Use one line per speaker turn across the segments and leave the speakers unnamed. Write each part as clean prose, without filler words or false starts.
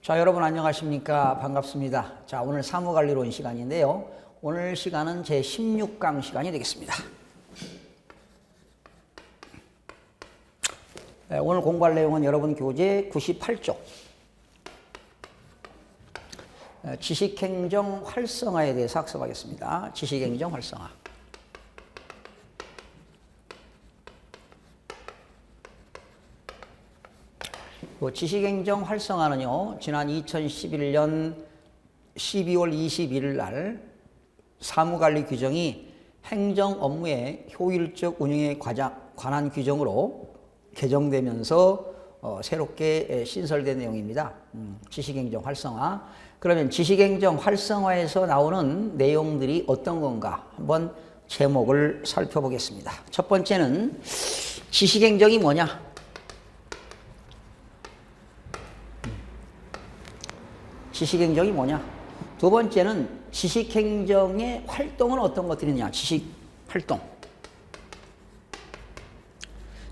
자, 여러분 안녕하십니까? 반갑습니다. 자, 오늘 사무관리론 시간인데요. 오늘 시간은 제 16강 시간이 되겠습니다. 네, 오늘 공부할 내용은 여러분 교재 98쪽 지식행정 활성화에 대해서 학습하겠습니다. 지식행정 활성화. 지식행정 활성화는요, 지난 2011년 12월 21일 날 사무관리 규정이 행정 업무의 효율적 운영에 관한 규정으로 개정되면서 새롭게 신설된 내용입니다. 지식행정 활성화. 그러면 지식행정 활성화에서 나오는 내용들이 어떤 건가 한번 제목을 살펴보겠습니다. 첫 번째는 지식행정이 뭐냐? 지식행정이 뭐냐? 두 번째는 지식행정의 활동은 어떤 것들이 있느냐? 지식활동.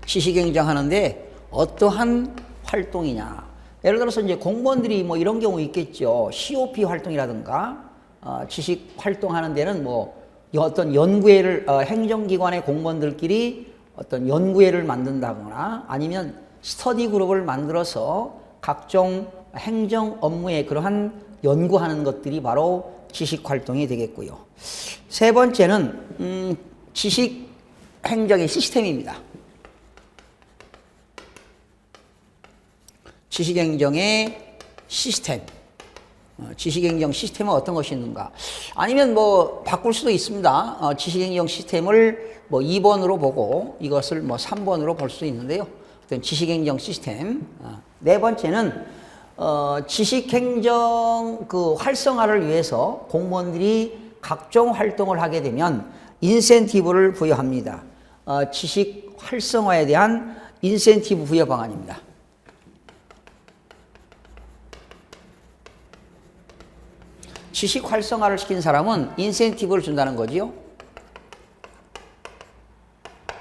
지식행정 하는데 어떠한 활동이냐? 예를 들어서 이제 공무원들이 뭐 이런 경우 있겠죠. COP 활동이라든가, 지식활동 하는 데는 뭐 어떤 연구회를, 행정기관의 공무원들끼리 어떤 연구회를 만든다거나 아니면 스터디 그룹을 만들어서 각종 행정 업무에 그러한 연구하는 것들이 바로 지식활동이 되겠고요. 세 번째는 지식행정의 시스템입니다. 지식행정의 시스템. 지식행정 시스템은 어떤 것이 있는가? 아니면 뭐 바꿀 수도 있습니다. 지식행정 시스템을 뭐 2번으로 보고 이것을 뭐 3번으로 볼 수도 있는데요. 어떤 지식행정 시스템. 네 번째는 지식행정 그 활성화를 위해서 공무원들이 각종 활동을 하게 되면 인센티브를 부여합니다. 지식 활성화에 대한 인센티브 부여 방안입니다. 지식 활성화를 시킨 사람은 인센티브를 준다는 거지요.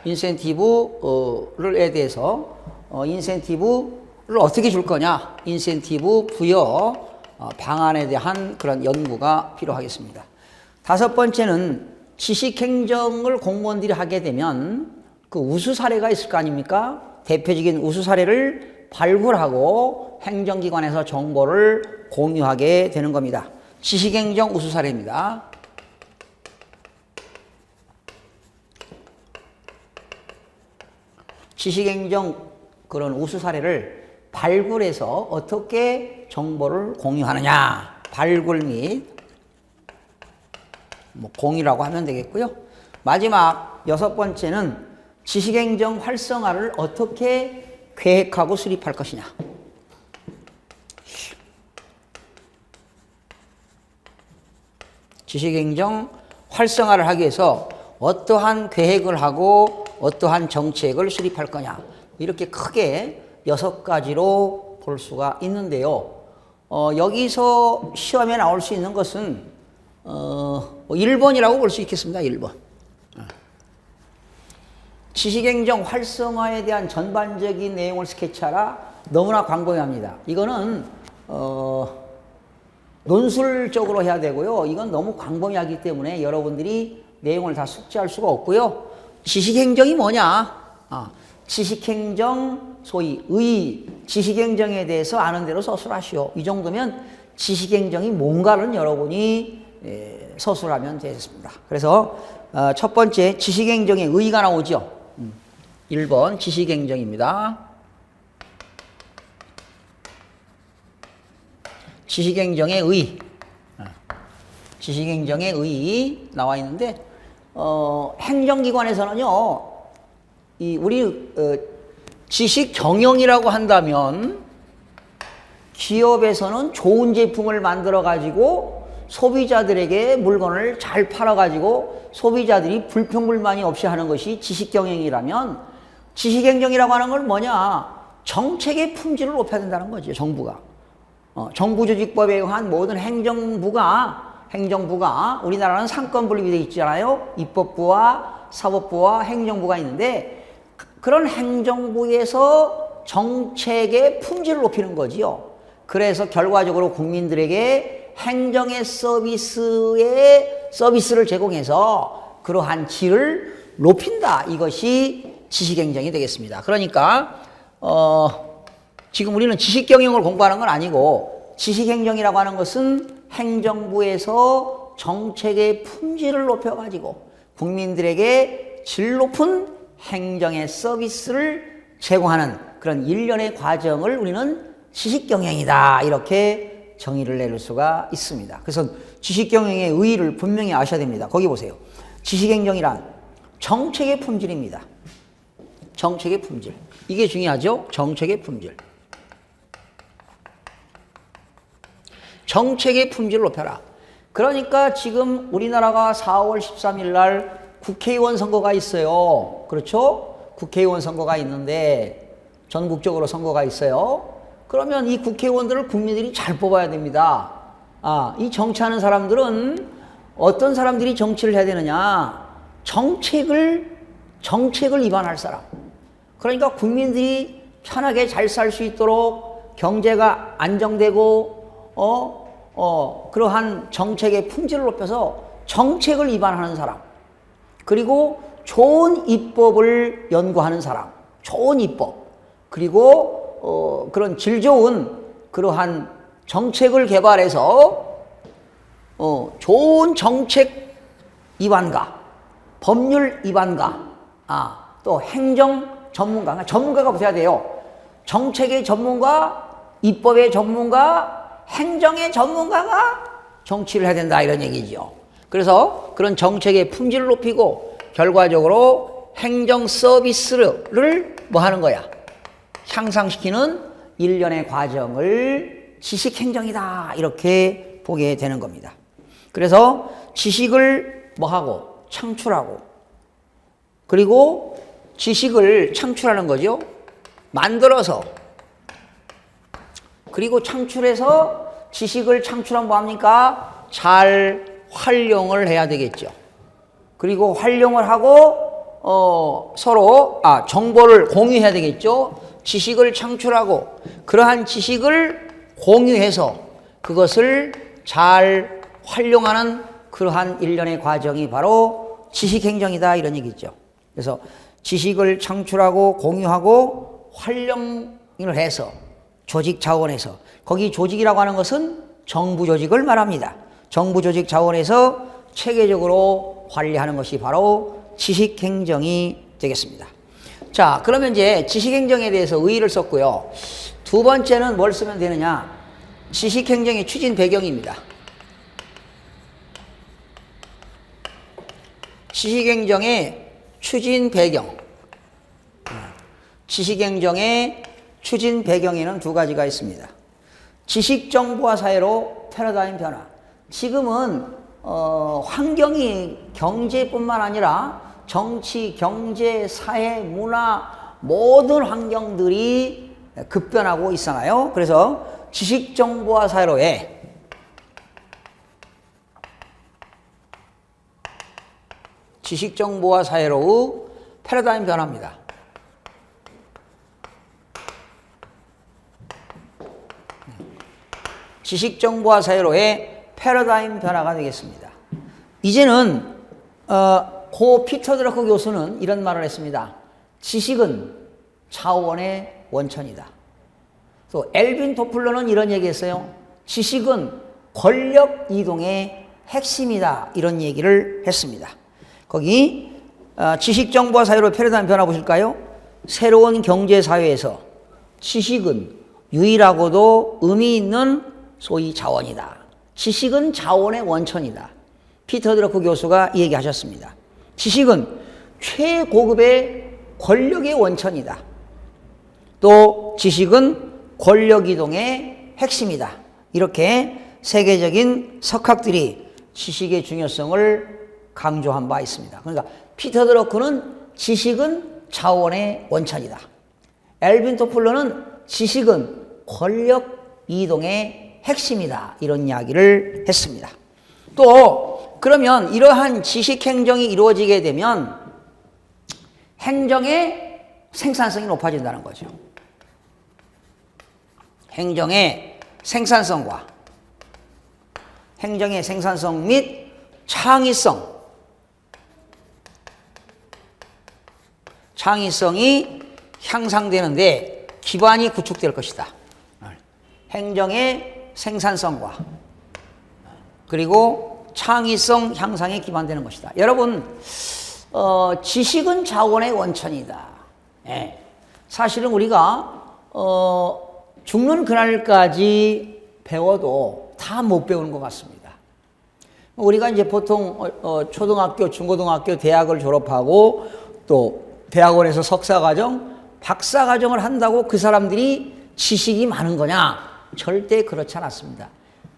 인센티브에 대해서 인센티브를 어떻게 줄 거냐? 인센티브 부여 방안에 대한 그런 연구가 필요하겠습니다. 다섯 번째는 지식행정을 공무원들이 하게 되면 그 우수 사례가 있을 거 아닙니까? 대표적인 우수 사례를 발굴하고 행정기관에서 정보를 공유하게 되는 겁니다. 지식행정 우수 사례입니다. 지식행정 그런 우수 사례를 발굴해서 어떻게 정보를 공유하느냐. 발굴 및 뭐 공유라고 하면 되겠고요. 마지막 여섯 번째는 지식행정 활성화를 어떻게 계획하고 수립할 것이냐. 지식행정 활성화를 하기 위해서 어떠한 계획을 하고 어떠한 정책을 수립할 거냐. 이렇게 크게 6가지로 볼 수가 있는데요. 여기서 시험에 나올 수 있는 것은 1번이라고 볼 수 있겠습니다. 1번. 지식행정 활성화에 대한 전반적인 내용을 스케치하라. 너무나 광범위합니다. 이거는 논술적으로 해야 되고요. 이건 너무 광범위하기 때문에 여러분들이 내용을 다 숙지할 수가 없고요. 지식행정이 뭐냐? 지식행정, 소위 지식행정에 대해서 아는 대로 서술하시오. 이 정도면 지식행정이 뭔가를 여러분이 서술하면 되겠습니다. 그래서 첫 번째 지식행정의 의의가 나오죠. 1번 지식행정입니다. 지식행정의 의의. 지식행정의 의의 나와 있는데 행정기관에서는요, 우리 지식 경영이라고 한다면 기업에서는 좋은 제품을 만들어 가지고 소비자들에게 물건을 잘 팔아 가지고 소비자들이 불평불만이 없이 하는 것이 지식 경영이라면 지식행정이라고 하는 건 뭐냐? 정책의 품질을 높여야 된다는 거죠. 정부가. 정부조직법에 의한 모든 행정부가 우리나라는 상권 분립이 되어 있잖아요. 입법부와 사법부와 행정부가 있는데 그런 행정부에서 정책의 품질을 높이는 거지요. 그래서 결과적으로 국민들에게 행정의 서비스를 제공해서 그러한 질을 높인다. 이것이 지식행정이 되겠습니다. 그러니까 지금 우리는 지식경영을 공부하는 건 아니고 지식행정이라고 하는 것은 행정부에서 정책의 품질을 높여가지고 국민들에게 질 높은 행정의 서비스를 제공하는 그런 일련의 과정을 우리는 지식경영이다. 이렇게 정의를 내릴 수가 있습니다. 그래서 지식경영의 의의를 분명히 아셔야 됩니다. 거기 보세요. 지식행정이란 정책의 품질입니다. 정책의 품질. 이게 중요하죠? 정책의 품질. 정책의 품질을 높여라. 그러니까 지금 우리나라가 4월 13일 날 국회의원 선거가 있어요. 그렇죠? 국회의원 선거가 있는데 전국적으로 선거가 있어요. 그러면 이 국회의원들을 국민들이 잘 뽑아야 됩니다. 이 정치하는 사람들은 어떤 사람들이 정치를 해야 되느냐? 정책을 입안할 사람. 그러니까 국민들이 편하게 잘 살 수 있도록 경제가 안정되고 그러한 정책의 품질을 높여서 정책을 입안하는 사람. 그리고 좋은 입법을 연구하는 사람. 좋은 입법. 그리고 그런 질 좋은 그러한 정책을 개발해서 좋은 정책 입안가, 법률 입안가, 또 행정 전문가가 붙어야 돼요. 정책의 전문가, 입법의 전문가, 행정의 전문가가 정치를 해야 된다 이런 얘기죠. 그래서 그런 정책의 품질을 높이고 결과적으로 행정 서비스를 뭐 하는 거야? 향상시키는 일련의 과정을 지식행정이다 이렇게 보게 되는 겁니다. 그래서 지식을 뭐 하고? 창출하고 그리고 지식을 창출하는 거죠. 만들어서 그리고 창출해서 지식을 창출하면 뭐합니까? 잘 활용을 해야 되겠죠. 그리고 활용을 하고 서로 정보를 공유해야 되겠죠. 지식을 창출하고 그러한 지식을 공유해서 그것을 잘 활용하는 그러한 일련의 과정이 바로 지식행정이다 이런 얘기죠. 그래서 지식을 창출하고 공유하고 활용을 해서 조직 차원에서 거기 조직이라고 하는 것은 정부 조직을 말합니다. 정부 조직 차원에서 체계적으로 관리하는 것이 바로 지식행정이 되겠습니다. 자, 그러면 이제 지식행정에 대해서 의의를 썼고요. 두 번째는 뭘 쓰면 되느냐? 지식행정의 추진 배경입니다. 지식행정의 추진 배경. 지식행정의 추진 배경에는 두 가지가 있습니다. 지식정보화 사회로 패러다임 변화. 지금은 환경이 경제뿐만 아니라 정치, 경제, 사회, 문화 모든 환경들이 급변하고 있잖아요. 그래서 지식정보화 사회로의 지식정보화 사회로의 패러다임 변화입니다. 지식정보화 사회로의 패러다임 변화가 되겠습니다. 이제는 고 피터 드러커 교수는 이런 말을 했습니다. 지식은 자원의 원천이다. 또 엘빈 토플러는 이런 얘기했어요. 지식은 권력 이동의 핵심이다. 이런 얘기를 했습니다. 거기 지식정보화 사회로 패러다임 변화 보실까요? 새로운 경제사회에서 지식은 유일하고도 의미 있는 소위 자원이다. 지식은 자원의 원천이다. 피터 드러커 교수가 얘기하셨습니다. 지식은 최고급의 권력의 원천이다. 또 지식은 권력 이동의 핵심이다. 이렇게 세계적인 석학들이 지식의 중요성을 강조한 바 있습니다. 그러니까 피터 드러커는 지식은 자원의 원천이다. 엘빈 토플러는 지식은 권력 이동의 핵심이다. 이런 이야기를 했습니다. 또 그러면 이러한 지식행정이 이루어지게 되면 행정의 생산성이 높아진다는 거죠. 행정의 생산성과 행정의 생산성 및 창의성이 향상되는데 기반이 구축될 것이다. 행정의 생산성과 그리고 창의성 향상에 기반되는 것이다. 여러분, 지식은 자원의 원천이다. 예. 사실은 우리가 죽는 그날까지 배워도 다 못 배우는 것 같습니다. 우리가 이제 보통 초등학교, 중고등학교, 대학을 졸업하고 또 대학원에서 석사과정, 박사과정을 한다고 그 사람들이 지식이 많은 거냐? 절대 그렇지 않았습니다.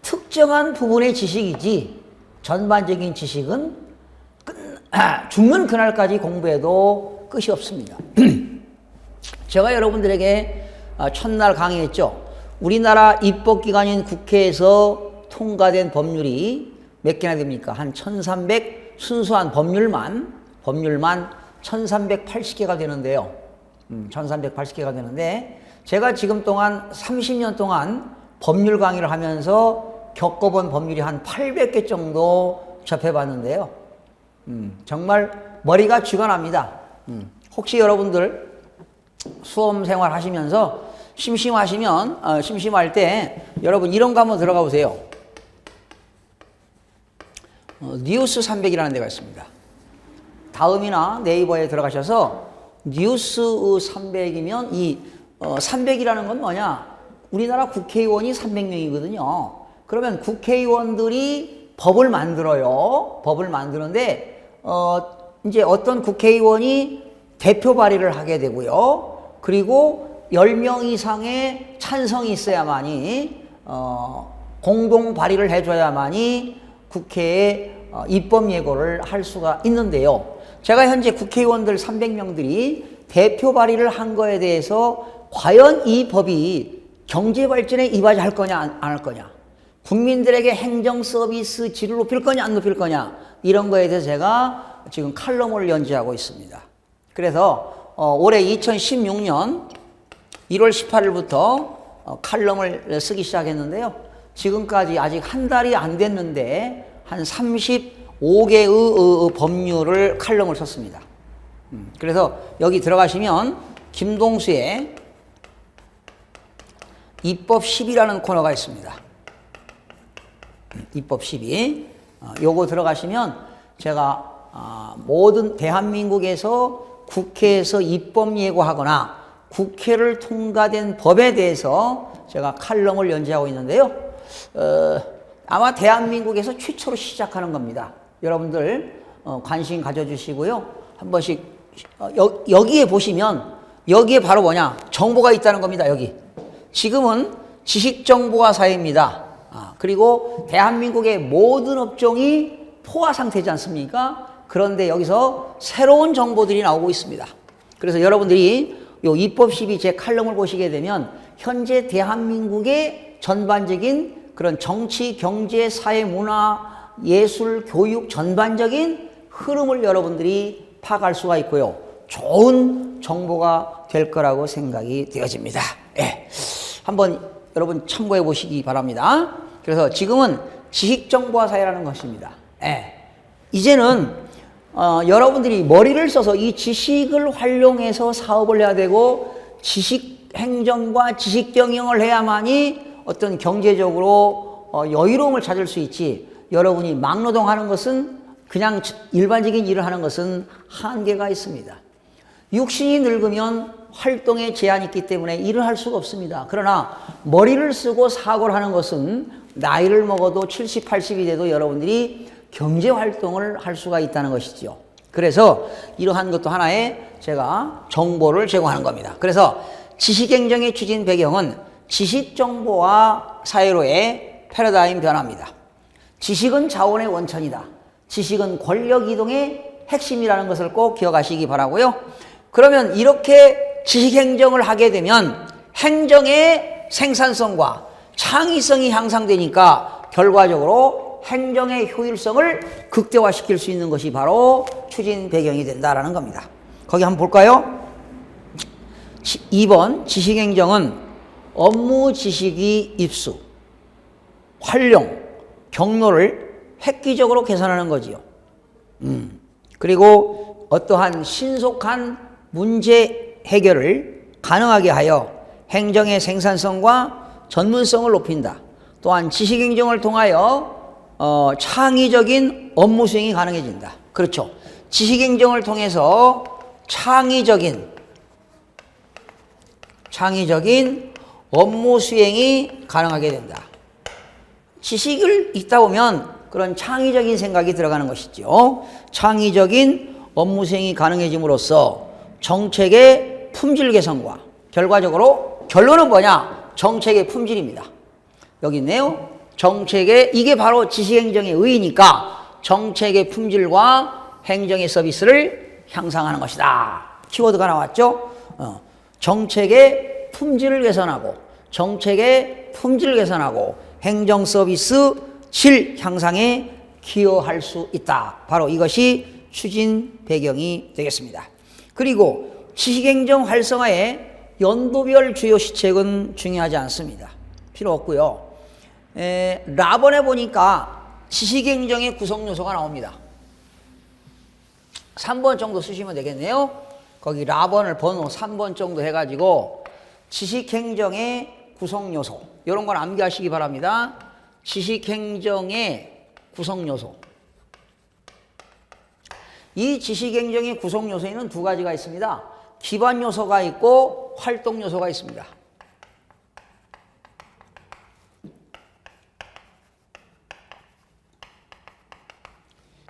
특정한 부분의 지식이지 전반적인 지식은 죽는 그날까지 공부해도 끝이 없습니다. 제가 여러분들에게 첫날 강의했죠. 우리나라 입법기관인 국회에서 통과된 법률이 몇 개나 됩니까? 한 1300, 순수한 법률만 1380개가 되는데요. 1380개가 되는데 제가 지금 동안 30년 동안 법률 강의를 하면서 겪어본 법률이 한 800개 정도 접해봤는데요. 정말 머리가 쥐가 납니다. 혹시 여러분들 수험 생활 하시면서 심심할 때 여러분 이런 거 한번 들어가 보세요. 뉴스 300이라는 데가 있습니다. 다음이나 네이버에 들어가셔서 뉴스 300이면 이 300이라는 건 뭐냐? 우리나라 국회의원이 300명이거든요. 그러면 국회의원들이 법을 만들어요. 법을 만드는데 이제 어떤 국회의원이 대표 발의를 하게 되고요. 그리고 10명 이상의 찬성이 있어야만이 공동 발의를 해줘야만이 국회에 입법 예고를 할 수가 있는데요. 제가 현재 국회의원들 300명들이 대표 발의를 한 거에 대해서 과연 이 법이 경제 발전에 이바지할 거냐 안 할 거냐, 국민들에게 행정 서비스 질을 높일 거냐 안 높일 거냐, 이런 거에 대해서 제가 지금 칼럼을 연재하고 있습니다. 그래서 올해 2016년 1월 18일부터 칼럼을 쓰기 시작했는데요. 지금까지 아직 한 달이 안 됐는데 한 35개의 법률을 칼럼을 썼습니다. 그래서 여기 들어가시면 김동수의 입법 10이라는 코너가 있습니다. 입법 12. 요거 들어가시면 제가 모든 대한민국에서 국회에서 입법 예고하거나 국회를 통과된 법에 대해서 제가 칼럼을 연재하고 있는데요. 아마 대한민국에서 최초로 시작하는 겁니다. 여러분들 관심 가져주시고요. 한 번씩 여기에 보시면 여기에 바로 뭐냐? 정보가 있다는 겁니다. 여기. 지금은 지식정보화 사회입니다. 그리고 대한민국의 모든 업종이 포화 상태지 않습니까? 그런데 여기서 새로운 정보들이 나오고 있습니다. 그래서 여러분들이 요 입법 12 제 칼럼을 보시게 되면 현재 대한민국의 전반적인 그런 정치, 경제, 사회, 문화, 예술, 교육 전반적인 흐름을 여러분들이 파악할 수가 있고요. 좋은 정보가 될 거라고 생각이 되어집니다. 예. 한번 여러분 참고해 보시기 바랍니다. 그래서 지금은 지식정보화 사회라는 것입니다. 예. 이제는 여러분들이 머리를 써서 이 지식을 활용해서 사업을 해야 되고 지식 행정과 지식 경영을 해야만이 어떤 경제적으로 여유로움을 찾을 수 있지, 여러분이 막노동하는 것은 그냥 일반적인 일을 하는 것은 한계가 있습니다. 육신이 늙으면 활동에 제한이 있기 때문에 일을 할 수가 없습니다. 그러나 머리를 쓰고 사고를 하는 것은 나이를 먹어도 70, 80이 돼도 여러분들이 경제활동을 할 수가 있다는 것이죠. 그래서 이러한 것도 하나의 제가 정보를 제공하는 겁니다. 그래서 지식행정의 추진 배경은 지식정보화 사회로의 패러다임 변화입니다. 지식은 자원의 원천이다. 지식은 권력이동의 핵심이라는 것을 꼭 기억하시기 바라고요. 그러면 이렇게 지식행정을 하게 되면 행정의 생산성과 창의성이 향상되니까 결과적으로 행정의 효율성을 극대화시킬 수 있는 것이 바로 추진 배경이 된다라는 겁니다. 거기 한번 볼까요? 2번 지식행정은 업무 지식이 입수, 활용, 경로를 획기적으로 개선하는 거지요. 그리고 어떠한 신속한 문제 해결을 가능하게 하여 행정의 생산성과 전문성을 높인다. 또한 지식행정을 통하여 창의적인 업무 수행이 가능해진다. 그렇죠. 지식행정을 통해서 창의적인 업무 수행이 가능하게 된다. 지식을 읽다 보면 그런 창의적인 생각이 들어가는 것이죠. 창의적인 업무 수행이 가능해짐으로써 정책의 품질 개선과 결과적으로 결론은 뭐냐? 정책의 품질입니다. 여기 있네요. 정책의 이게 바로 지식행정의 의의니까 정책의 품질과 행정의 서비스를 향상하는 것이다. 키워드가 나왔죠? 정책의 품질을 개선하고 행정 서비스 질 향상에 기여할 수 있다. 바로 이것이 추진 배경이 되겠습니다. 그리고 지식행정 활성화의 연도별 주요 시책은 중요하지 않습니다. 필요 없고요. 라번에 보니까 지식행정의 구성요소가 나옵니다. 3번 정도 쓰시면 되겠네요. 거기 라번을 번호 3번 정도 해가지고 지식행정의 구성요소 이런 걸 암기하시기 바랍니다. 지식행정의 구성요소. 이 지식행정의 구성요소에는 두 가지가 있습니다. 기반요소가 있고 활동요소가 있습니다.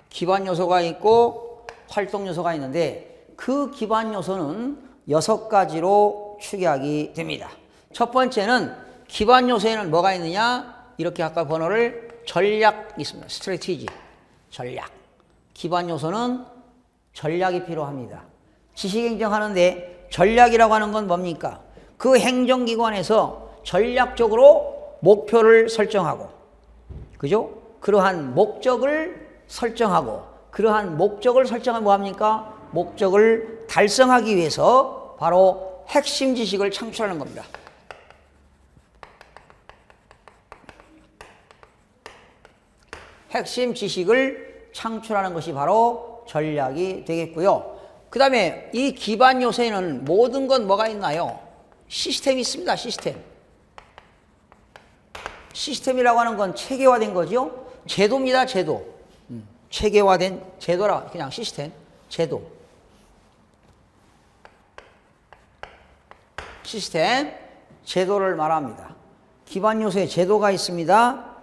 기반요소가 있고 활동요소가 있는데 그 기반요소는 6가지로 축약이 됩니다. 첫 번째는 기반요소에는 뭐가 있느냐? 이렇게 아까 번호를 전략 있습니다. 스트래티지, 전략. 기반요소는 전략이 필요합니다. 지식행정하는데 전략이라고 하는 건 뭡니까? 그 행정기관에서 전략적으로 목표를 설정하고, 그죠? 그러한 목적을 설정하면 뭐합니까? 목적을 달성하기 위해서 바로 핵심 지식을 창출하는 겁니다. 핵심 지식을 창출하는 것이 바로 전략이 되겠고요. 그 다음에 이 기반 요소에는 모든 건 뭐가 있나요? 시스템이 있습니다. 시스템이라고 하는 건 체계화된 거죠. 제도입니다. 제도. 체계화된 제도라 그냥 시스템, 제도. 시스템, 제도를 말합니다. 기반 요소에 제도가 있습니다.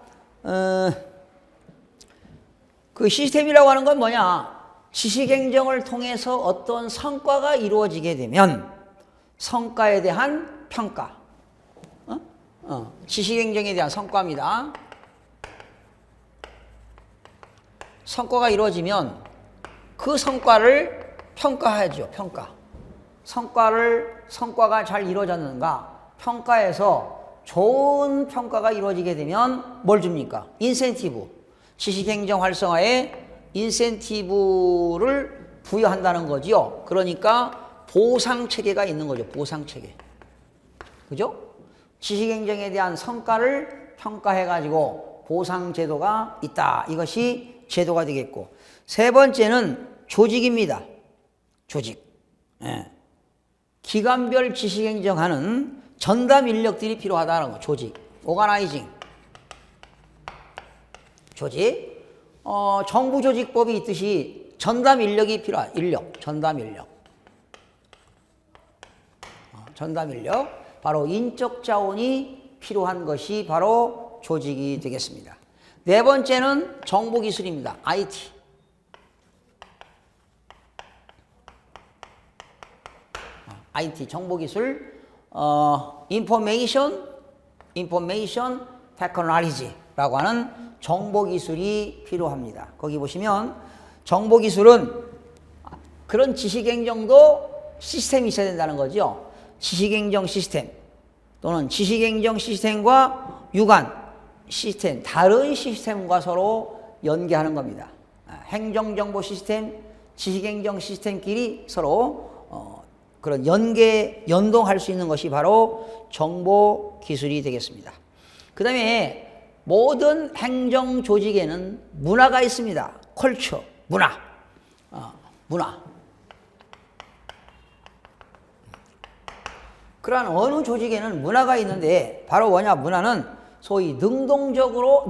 그 시스템이라고 하는 건 뭐냐? 지식행정을 통해서 어떤 성과가 이루어지게 되면 성과에 대한 평가. 지식행정에 대한 성과입니다. 성과가 이루어지면 그 성과를 평가하죠. 성과가 잘 이루어졌는가? 평가해서 좋은 평가가 이루어지게 되면 뭘 줍니까? 인센티브. 지식행정 활성화에 인센티브를 부여한다는 거지요. 그러니까 보상체계가 있는 거죠. 보상체계. 그죠? 지식행정에 대한 성과를 평가해가지고 보상제도가 있다. 이것이 제도가 되겠고, 세 번째는 조직입니다. 조직. 기관별 지식행정하는 전담 인력들이 필요하다는 거. 조직. 오가나이징. 조직. 정부 조직법이 있듯이 전담 인력이 필요한 전담 인력. 바로 인적 자원이 필요한 것이 바로 조직이 되겠습니다. 네 번째는 정보기술입니다. IT. 정보기술, 인포메이션 테크놀로지라고 하는 정보기술이 필요합니다. 거기 보시면 정보기술은 그런 지식행정도 시스템이 있어야 된다는 거죠. 지식행정 시스템 또는 지식행정 시스템과 유관 시스템, 다른 시스템과 서로 연계하는 겁니다. 행정정보 시스템, 지식행정 시스템끼리 서로 그런 연동할 수 있는 것이 바로 정보기술이 되겠습니다. 그 다음에 모든 행정 조직에는 문화가 있습니다. 컬처, 문화. 문화. 그러한 어느 조직에는 문화가 있는데 바로 뭐냐? 문화는 소위 능동적이고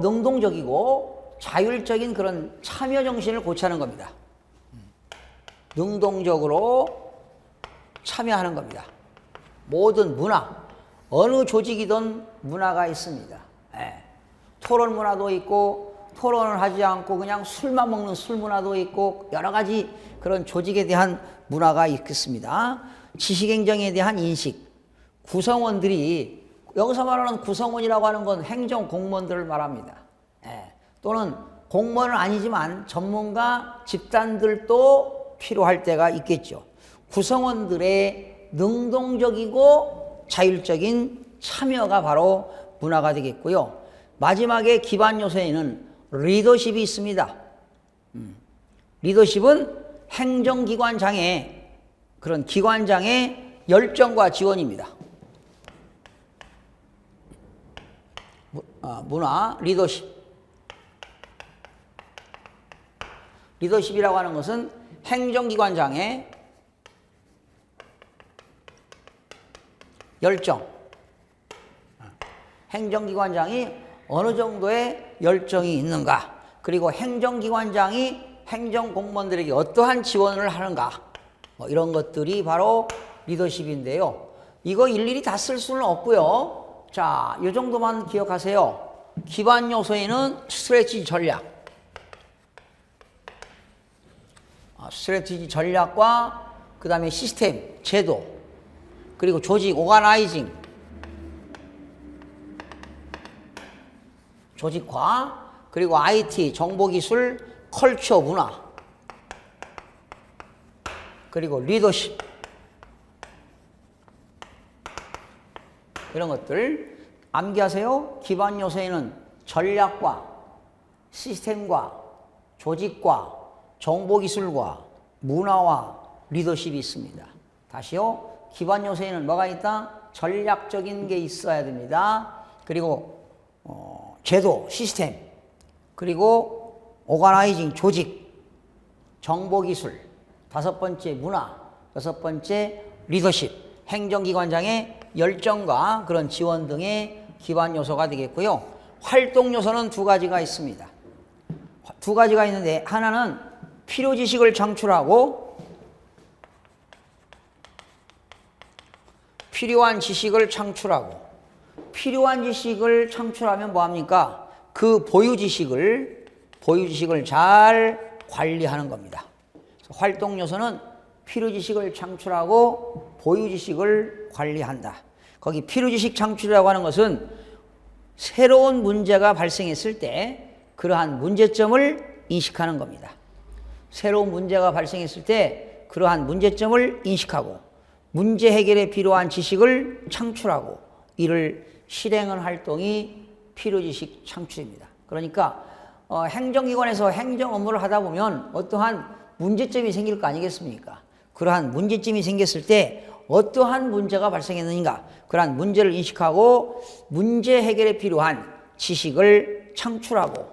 자율적인 그런 참여 정신을 고취하는 겁니다. 능동적으로 참여하는 겁니다. 모든 문화, 어느 조직이든 문화가 있습니다. 토론 문화도 있고 토론을 하지 않고 그냥 술만 먹는 술 문화도 있고 여러 가지 그런 조직에 대한 문화가 있겠습니다. 지식행정에 대한 인식, 구성원들이 여기서 말하는 구성원이라고 하는 건 행정 공무원들을 말합니다. 또는 공무원은 아니지만 전문가 집단들도 필요할 때가 있겠죠. 구성원들의 능동적이고 자율적인 참여가 바로 문화가 되겠고요. 마지막에 기반 요소에는 리더십이 있습니다. 리더십은 행정기관장의 그런 기관장의 열정과 지원입니다. 문화, 리더십. 리더십이라고 하는 것은 행정기관장의 열정. 행정기관장이 어느 정도의 열정이 있는가, 그리고 행정기관장이 행정공무원들에게 어떠한 지원을 하는가, 이런 것들이 바로 리더십인데요. 이거 일일이 다 쓸 수는 없고요. 자, 이 정도만 기억하세요. 기반 요소에는 스트래티지 전략, 스트래티지 전략과 그 다음에 시스템, 제도, 그리고 조직, 오가나이징, 조직화, 그리고 IT, 정보기술, 컬처, 문화, 그리고 리더십, 이런 것들 암기하세요. 기반 요소에는 전략과 시스템과 조직과 정보기술과 문화와 리더십이 있습니다. 다시요. 기반 요소에는 뭐가 있다? 전략적인 게 있어야 됩니다. 그리고 제도, 시스템, 그리고 오가나이징, 조직, 정보기술, 5번째 문화, 6번째 리더십, 행정기관장의 열정과 그런 지원 등의 기반 요소가 되겠고요. 활동 요소는 2가지가 있습니다. 2가지가 있는데, 하나는 필요지식을 창출하고 필요한 지식을 창출하고, 필요한 지식을 창출하면 뭐합니까? 그 보유 지식을 잘 관리하는 겁니다. 활동 요소는 필요 지식을 창출하고 보유 지식을 관리한다. 거기 필요 지식 창출이라고 하는 것은 새로운 문제가 발생했을 때 그러한 문제점을 인식하는 겁니다. 새로운 문제가 발생했을 때 그러한 문제점을 인식하고 문제 해결에 필요한 지식을 창출하고 이를 실행하는 활동이 필요지식 창출입니다. 그러니까 행정기관에서 행정 업무를 하다 보면 어떠한 문제점이 생길 거 아니겠습니까? 그러한 문제점이 생겼을 때 어떠한 문제가 발생했는가, 그러한 문제를 인식하고 문제 해결에 필요한 지식을 창출하고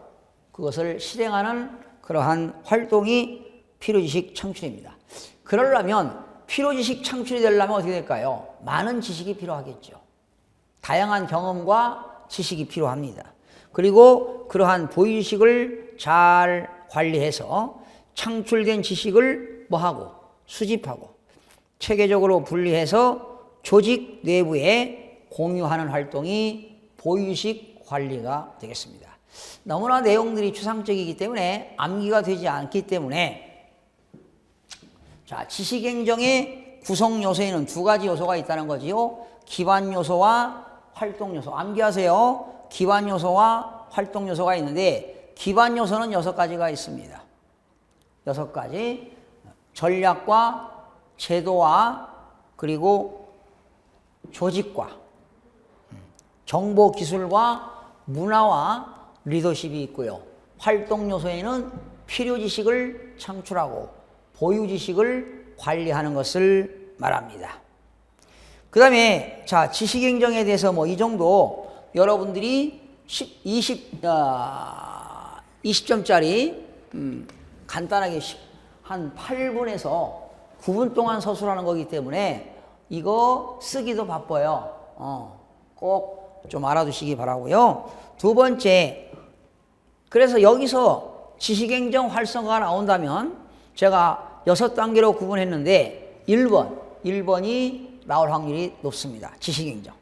그것을 실행하는 그러한 활동이 필요지식 창출입니다. 그러려면 필요지식 창출이 되려면 어떻게 될까요? 많은 지식이 필요하겠죠. 다양한 경험과 지식이 필요합니다. 그리고 그러한 보유지식을 잘 관리해서 창출된 지식을 뭐하고? 수집하고 체계적으로 분리해서 조직 내부에 공유하는 활동이 보유지식 관리가 되겠습니다. 너무나 내용들이 추상적이기 때문에 암기가 되지 않기 때문에 자, 지식행정의 구성 요소에는 2가지 요소가 있다는 거지요. 기반 요소와 활동 요소. 암기하세요. 기반 요소와 활동 요소가 있는데 기반 요소는 6가지가 있습니다. 6가지. 전략과 제도와 그리고 조직과 정보기술과 문화와 리더십이 있고요. 활동 요소에는 필요 지식을 창출하고 보유 지식을 관리하는 것을 말합니다. 그 다음에 자, 지식행정에 대해서 이 정도 여러분들이 20점짜리 간단하게 한 8분에서 9분 동안 서술하는 거기 때문에 이거 쓰기도 바빠요. 꼭 좀 알아두시기 바라고요. 두 번째, 그래서 여기서 지식행정 활성화가 나온다면 제가 6단계로 구분했는데 1번이 나올 확률이 높습니다. 지식행정.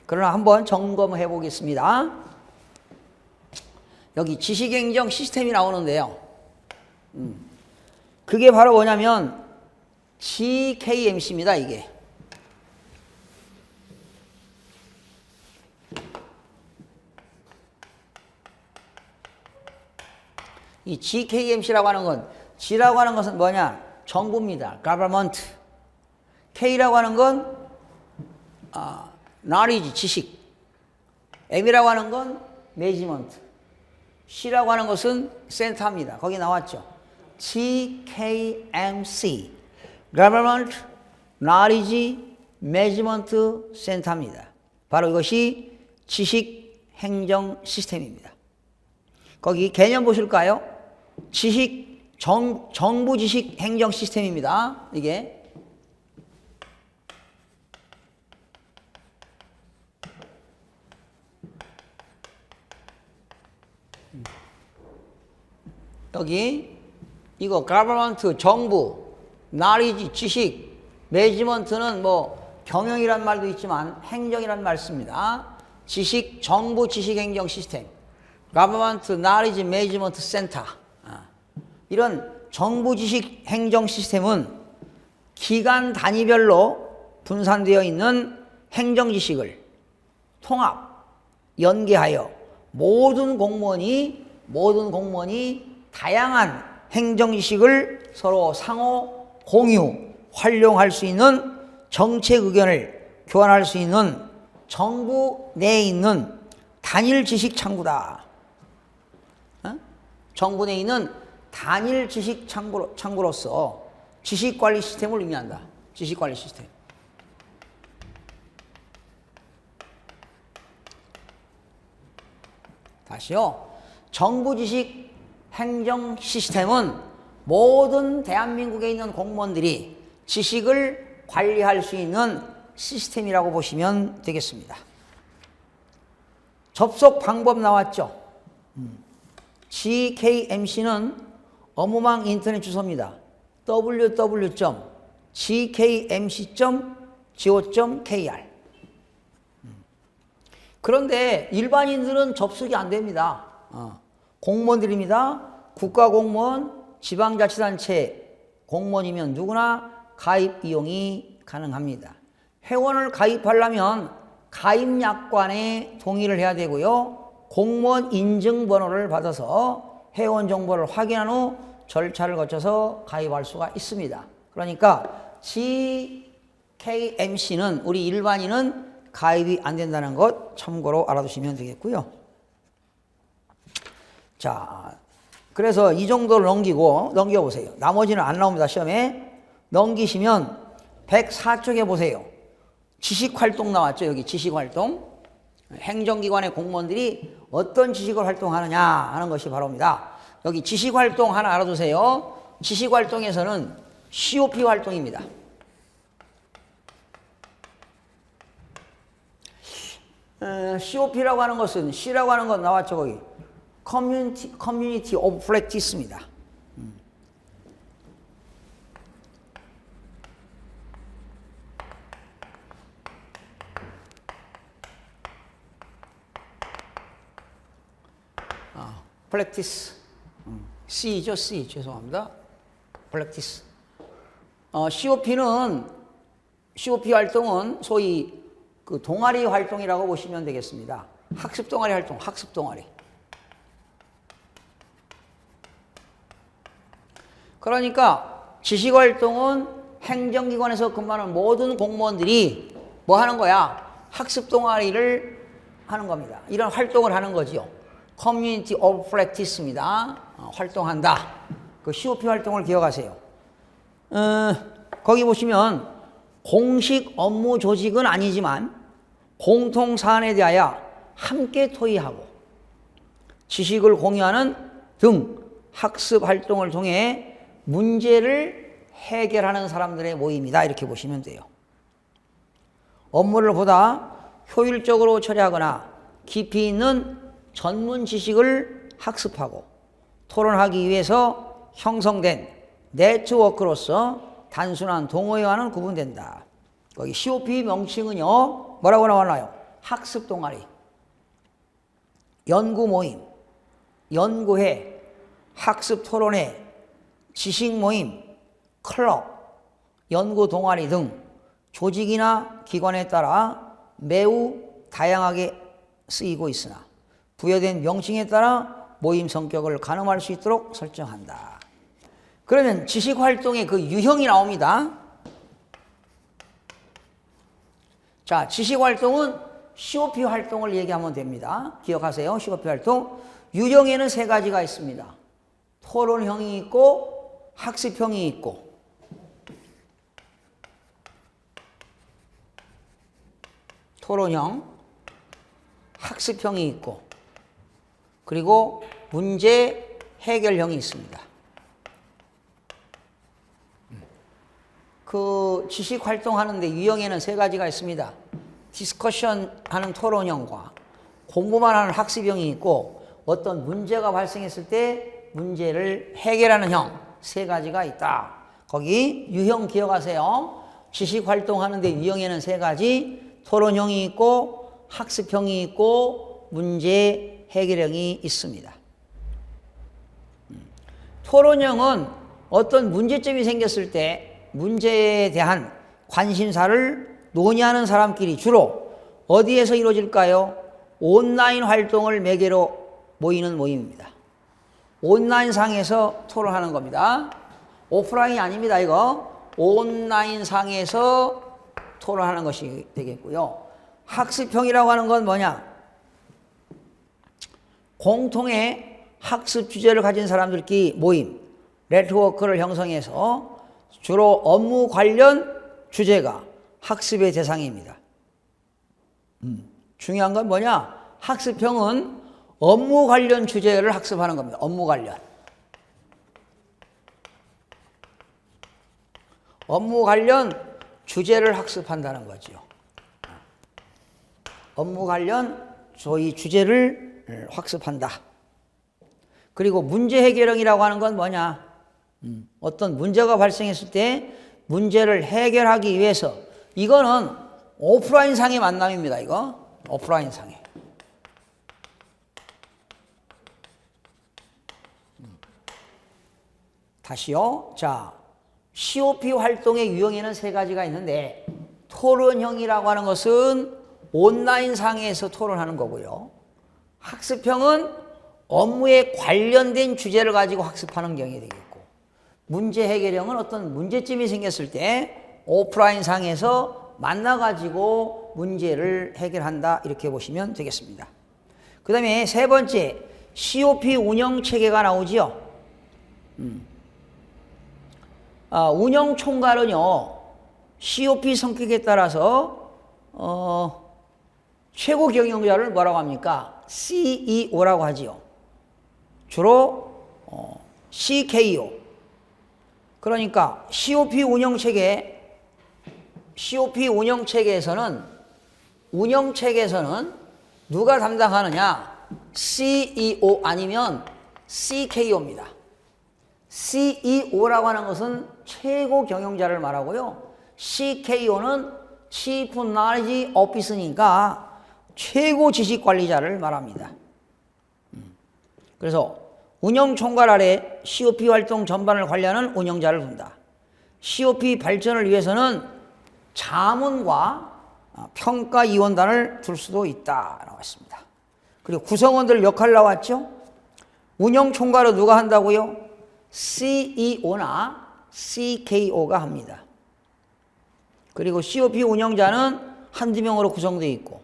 그러나 한번 점검해 보겠습니다. 여기 지식행정 시스템이 나오는데요. 그게 바로 뭐냐면 GKMC입니다. 이게. 이 GKMC라고 하는 건, G라고 하는 것은 뭐냐? 정부입니다. Government. K라고 하는 건 knowledge, 지식. M이라고 하는 건 Management. C라고 하는 것은 센터입니다. 거기 나왔죠. GKMC. Government, Knowledge, Management Center입니다. 바로 이것이 지식 행정 시스템입니다. 거기 개념 보실까요? 정부 지식 행정 시스템입니다. 이게. 여기 이거 government 정부, knowledge 지식, management는 뭐 경영이란 말도 있지만 행정이란 말 씁니다. 지식 정부 지식 행정 시스템. Government Knowledge Management Center. 이런 정부 지식 행정 시스템은 기관 단위별로 분산되어 있는 행정 지식을 통합, 연계하여 모든 공무원이 다양한 행정 지식을 서로 상호 공유, 활용할 수 있는 정책 의견을 교환할 수 있는 정부 내에 있는 단일 지식 창구다. 정부 내에 있는 단일 지식 창구로서 지식관리 시스템을 의미한다. 지식관리 시스템. 다시요. 정부 지식 행정 시스템은 모든 대한민국에 있는 공무원들이 지식을 관리할 수 있는 시스템이라고 보시면 되겠습니다. 접속 방법 나왔죠? GKMC는 업무망 인터넷 주소입니다. www.gkmc.go.kr. 그런데 일반인들은 접속이 안 됩니다. 공무원들입니다. 국가공무원, 지방자치단체 공무원이면 누구나 가입 이용이 가능합니다. 회원을 가입하려면 가입약관에 동의를 해야 되고요. 공무원 인증번호를 받아서 회원 정보를 확인한 후 절차를 거쳐서 가입할 수가 있습니다. 그러니까 GKMC는 우리 일반인은 가입이 안 된다는 것 참고로 알아두시면 되겠고요. 자, 그래서 이 정도를 넘겨보세요. 나머지는 안 나옵니다. 시험에. 넘기시면 104쪽에 보세요. 지식활동 나왔죠. 여기 지식활동. 행정기관의 공무원들이 어떤 지식을 활동하느냐 하는 것이 바로입니다. 여기 지식활동 하나 알아두세요. 지식활동에서는 COP 활동입니다. COP라고 하는 것은 C라고 하는 건 나왔죠. 거기 Community of Practice입니다. practice. C죠, C. 죄송합니다. practice. COP 활동은 소위 그 동아리 활동이라고 보시면 되겠습니다. 학습 동아리 활동, 학습 동아리. 그러니까 지식 활동은 행정기관에서 근무하는 모든 공무원들이 뭐 하는 거야? 학습 동아리를 하는 겁니다. 이런 활동을 하는 거지요. Community of Practice입니다. 활동한다. 그 COP 활동을 기억하세요. 거기 보시면 공식 업무 조직은 아니지만 공통 사안에 대하여 함께 토의하고 지식을 공유하는 등 학습 활동을 통해 문제를 해결하는 사람들의 모임이다. 이렇게 보시면 돼요. 업무를 보다 효율적으로 처리하거나 깊이 있는 전문 지식을 학습하고 토론하기 위해서 형성된 네트워크로서 단순한 동호회와는 구분된다. 거기 COP 명칭은요, 뭐라고 나왔나요? 학습 동아리, 연구 모임, 연구회, 학습 토론회, 지식 모임, 클럽, 연구 동아리 등 조직이나 기관에 따라 매우 다양하게 쓰이고 있으나 부여된 명칭에 따라 모임 성격을 가늠할 수 있도록 설정한다. 그러면 지식활동의 그 유형이 나옵니다. 자, 지식활동은 COP 활동을 얘기하면 됩니다. 기억하세요. COP 활동. 유형에는 세 가지가 있습니다. 토론형이 있고 학습형이 있고 토론형, 학습형이 있고 그리고 문제 해결형이 있습니다. 그 지식 활동하는데 유형에는 세 가지가 있습니다. 디스커션 하는 토론형과 공부만 하는 학습형이 있고 어떤 문제가 발생했을 때 문제를 해결하는 형 세 가지가 있다. 거기 유형 기억하세요. 지식 활동하는데 유형에는 세 가지, 토론형이 있고 학습형이 있고 문제 해결형이 있습니다. 토론형은 어떤 문제점이 생겼을 때 문제에 대한 관심사를 논의하는 사람끼리 주로 어디에서 이루어질까요? 온라인 활동을 매개로 모이는 모임입니다. 온라인 상에서 토론하는 겁니다. 오프라인이 아닙니다. 이거 온라인 상에서 토론하는 것이 되겠고요. 학습형이라고 하는 건 뭐냐? 공통의 학습 주제를 가진 사람들끼리 모임, 네트워크를 형성해서 주로 업무 관련 주제가 학습의 대상입니다. 중요한 건 뭐냐? 학습형은 업무 관련 주제를 학습하는 겁니다. 업무 관련. 업무 관련 주제를 학습한다는 거죠. 업무 관련 소위 주제를 학습한다. 그리고 문제 해결형이라고 하는 건 뭐냐? 어떤 문제가 발생했을 때 문제를 해결하기 위해서 이거는 오프라인 상의 만남입니다. 이거 오프라인 상의. 다시요. 자, COP 활동의 유형에는 세 가지가 있는데 토론형이라고 하는 것은 온라인 상에서 토론하는 거고요. 학습형은 업무에 관련된 주제를 가지고 학습하는 경우가 되겠고 문제 해결형은 어떤 문제점이 생겼을 때 오프라인 상에서 만나가지고 문제를 해결한다. 이렇게 보시면 되겠습니다. 그 다음에 세 번째 COP 운영 체계가 나오지요. 운영 총괄은요, COP 성격에 따라서, 최고 경영자를 뭐라고 합니까? CEO라고 하지요. 주로, CKO. 그러니까, COP 운영체계에서는, 운영체계에서는 누가 담당하느냐? CEO 아니면 CKO입니다. CEO라고 하는 것은 최고 경영자를 말하고요. CKO는 Chief Knowledge Officer니까 최고 지식 관리자를 말합니다. 그래서 운영 총괄 아래 COP 활동 전반을 관리하는 운영자를 둔다. COP 발전을 위해서는 자문과 평가위원단을 둘 수도 있다. 나왔습니다. 그리고 구성원들 역할 나왔죠? 운영 총괄은 누가 한다고요? CEO나 CKO가 합니다. 그리고 COP 운영자는 한두 명으로 구성되어 있고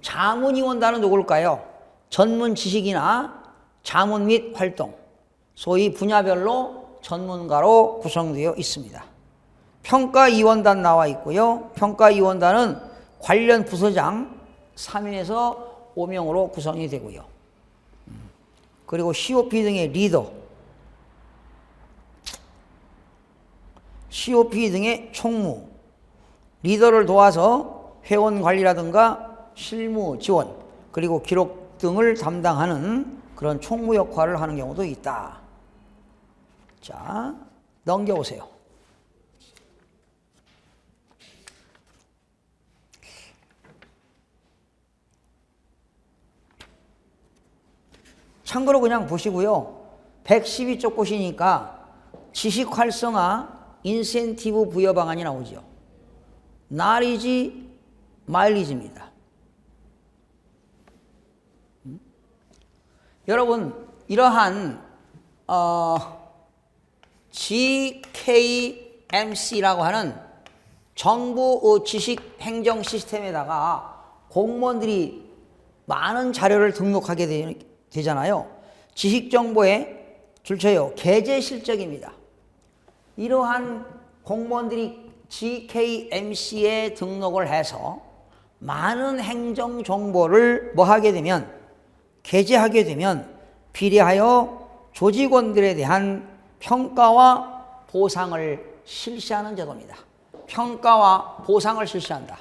자문위원단은 누굴까요? 전문 지식이나 자문 및 활동, 소위 분야별로 전문가로 구성되어 있습니다. 평가위원단 나와 있고요. 평가위원단은 관련 부서장 3인에서 5명으로 구성이 되고요. 그리고 COP 등의 리더, COP 등의 총무, 리더를 도와서 회원 관리라든가 실무 지원, 그리고 기록 등을 담당하는 그런 총무 역할을 하는 경우도 있다. 자, 넘겨보세요. 참고로 그냥 보시고요. 112쪽 보시니까 지식 활성화 인센티브 부여 방안이 나오죠. 나리지 마일리지입니다. 여러분, 이러한 GKMC라고 하는 정부 지식 행정 시스템에다가 공무원들이 많은 자료를 등록하게 되잖아요. 지식정보의 줄쳐요. 계제 실적입니다. 이러한 공무원들이 GKMC에 등록을 해서 많은 행정 정보를 뭐 하게 되면, 게재하게 되면 비례하여 조직원들에 대한 평가와 보상을 실시하는 제도입니다. 평가와 보상을 실시한다.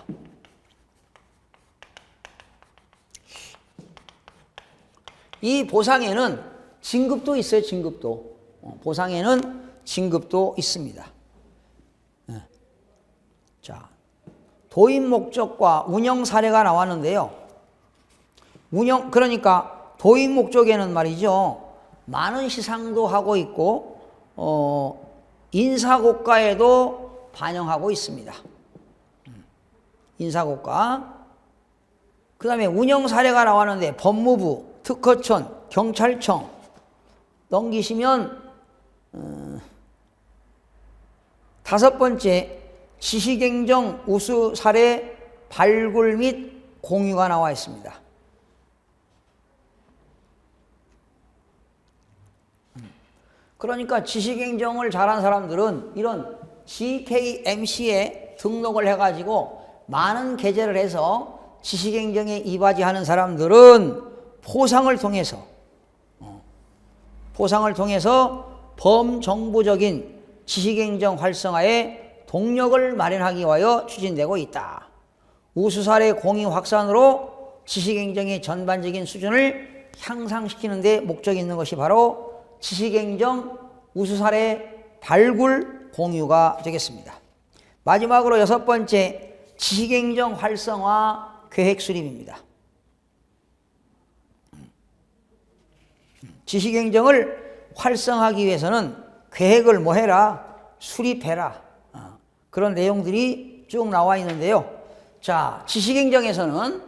이 보상에는 진급도 있어요. 진급도. 보상에는 진급도 있습니다. 자, 도입 목적과 운영 사례가 나왔는데요. 그러니까 도입 목적에는 말이죠, 많은 시상도 하고 있고 인사고과에도 반영하고 있습니다. 인사고과. 그 다음에 운영 사례가 나왔는데 법무부, 특허청, 경찰청 넘기시면 다섯 번째 지식행정 우수 사례 발굴 및 공유가 나와 있습니다. 그러니까 지식행정을 잘한 사람들은 이런 GKMC에 등록을 해가지고 많은 게재를 해서 지식행정에 이바지하는 사람들은 포상을 통해서 범정부적인 지식행정 활성화에 동력을 마련하기 위하여 추진되고 있다. 우수사례 공유 확산으로 지식행정의 전반적인 수준을 향상시키는 데 목적이 있는 것이 바로 지식행정 우수사례 발굴 공유가 되겠습니다. 마지막으로 여섯 번째, 지식행정 활성화 계획 수립입니다. 지식행정을 활성화하기 위해서는 계획을 뭐 해라? 수립해라. 그런 내용들이 쭉 나와 있는데요. 자, 지식행정에서는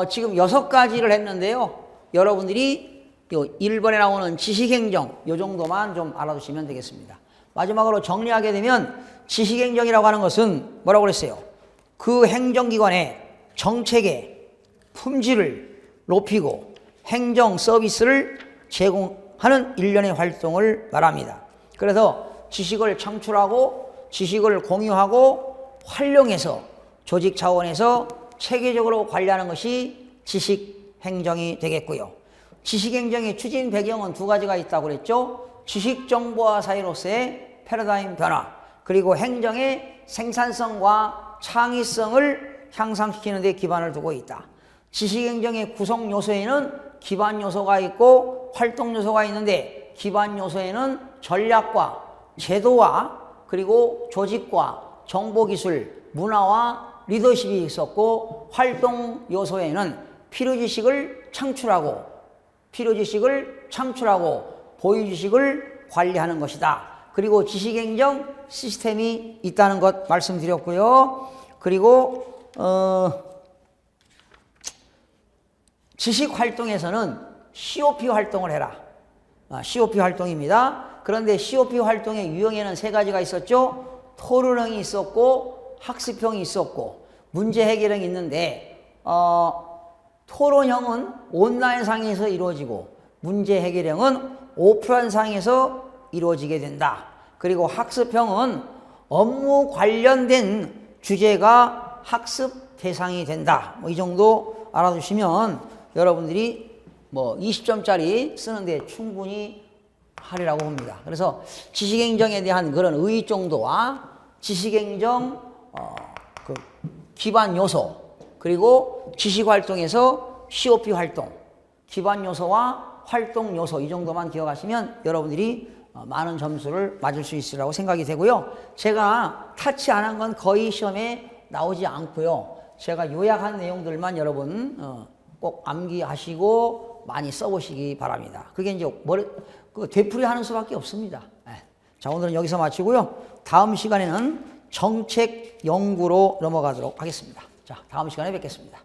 지금 6가지를 했는데요. 여러분들이 요 1번에 나오는 지식행정 요 정도만 좀 알아두시면 되겠습니다. 마지막으로 정리하게 되면 지식행정이라고 하는 것은 뭐라고 그랬어요? 그 행정기관의 정책의 품질을 높이고 행정 서비스를 제공하는 일련의 활동을 말합니다. 그래서 지식을 창출하고 지식을 공유하고 활용해서 조직 차원에서 체계적으로 관리하는 것이 지식행정이 되겠고요. 지식행정의 추진 배경은 두 가지가 있다고 그랬죠. 지식정보화 사회로서의 패러다임 변화, 그리고 행정의 생산성과 창의성을 향상시키는 데 기반을 두고 있다. 지식행정의 구성 요소에는 기반 요소가 있고 활동 요소가 있는데, 기반 요소에는 전략과 제도와 그리고 조직과 정보기술, 문화와 리더십이 있었고, 활동 요소에는 필요지식을 창출하고 보유지식을 관리하는 것이다. 그리고 지식행정 시스템이 있다는 것 말씀드렸고요. 그리고 지식활동에서는 COP 활동을 해라. COP 활동입니다. 그런데 COP 활동의 유형에는 3가지가 있었죠. 토론형이 있었고 학습형이 있었고 문제 해결형이 있는데, 토론형은 온라인상에서 이루어지고 문제 해결형은 오프라인상에서 이루어지게 된다. 그리고 학습형은 업무 관련된 주제가 학습 대상이 된다. 이 정도 알아두시면 여러분들이 뭐 20점짜리 쓰는데 충분히 하리라고 봅니다. 그래서 지식행정에 대한 그런 의의 정도와 지식행정 그 기반 요소 그리고 지식활동에서 COP 활동 기반 요소와 활동 요소 이 정도만 기억하시면 여러분들이 많은 점수를 맞을 수 있으리라고 생각이 되고요. 제가 타치 안 한 건 거의 시험에 나오지 않고요. 제가 요약한 내용들만 여러분 꼭 암기하시고 많이 써보시기 바랍니다. 그게 이제 되풀이하는 수밖에 없습니다. 자, 오늘은 여기서 마치고요. 다음 시간에는 정책 연구로 넘어가도록 하겠습니다. 자, 다음 시간에 뵙겠습니다.